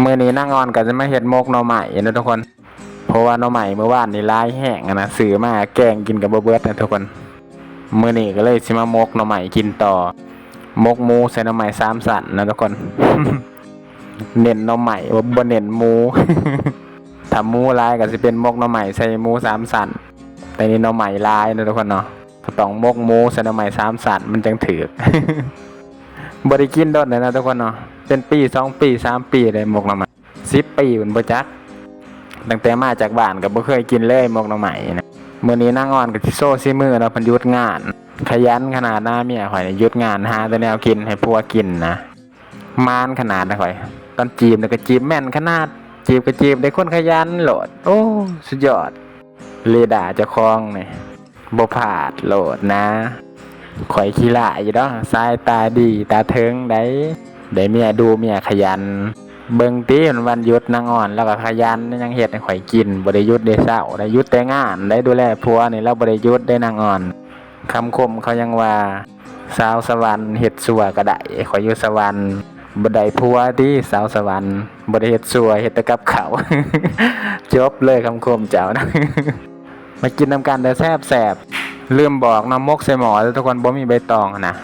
มื้อนี้นางออนก็จะมาเฮ็ดหมกหน่อไม้นะทุกคนเพราะว่าหน่อไม้เมื่อวานนี่ลายแห้งนะซื้อมาแกงกินกับบ่เบิดนะทุกคนมื้อนี้ก็เลยสิมาหมกหน่อไม้กินต่อหมกหมูใส่หน่อไม้3สันนะทุกคน เน้นหน่อไม้บ่เน้นหมู ถ้าหมูลายก็สิเป็นหมกหน่อไม้ใส่หมู3สันแต่นี่หน่อไม้ลายนะทุกคนเนาะก็ต้องหมกหมูใส่หน่อไม้3สันมันจังถูก บ่ได้กินโดนเลยนะทุกคนเนาะเป็นปี2ปี3ปีเลยหมกหน่อไม้10ปีมันบ่จักตั้งแต่มาจากบ้านก็บ่เคยกินเลยหมกหน่อไม้นะมื้อนี้นางอ่อนก็สิโซ่ซิมือเนาะเพิ่นหยุดงาน ขยันขนาดหน้าเมียข่อยหยุดงานหาแต่แนวกินให้ผัวกินนะมานขนาดนะข่อยตอนจีบก็จีบแม่นขนาดจีบก็จีบได้คนขยันโหลดโอ้สุดยอดเรดาร์เจ้าของนี่บ่พลาดโหลดนะข่อยขี้ละอยู่เนาะสายตาดีตาเทิงได้เมียดูเมียขยันเบิ่งติวันหยุดนางอ่อนแล้วก็ขยันยังเฮ็ดให้ข่อยกินบ่ได้หยุดได้เช้าได้หยุดแต่งานได้ดูแลผัวนี่แล้วบ่ได้หยุดได้นางอ่อนคำคมเขายังว่าสาวสวรรค์เฮ็ดสัวก็ได้ข่อยอยู่สวรรค์บ่ได้ผัวติสาวสวรรค์บ่ได้เฮ็ดสัวเฮ็ดแต่กับข้าว จบเลยคำคมเจ้านะ มากินนำกันแต่แซ่บๆลืมบอกน้ำมกใส่หมอทุกคนบ่มีใบตองนะ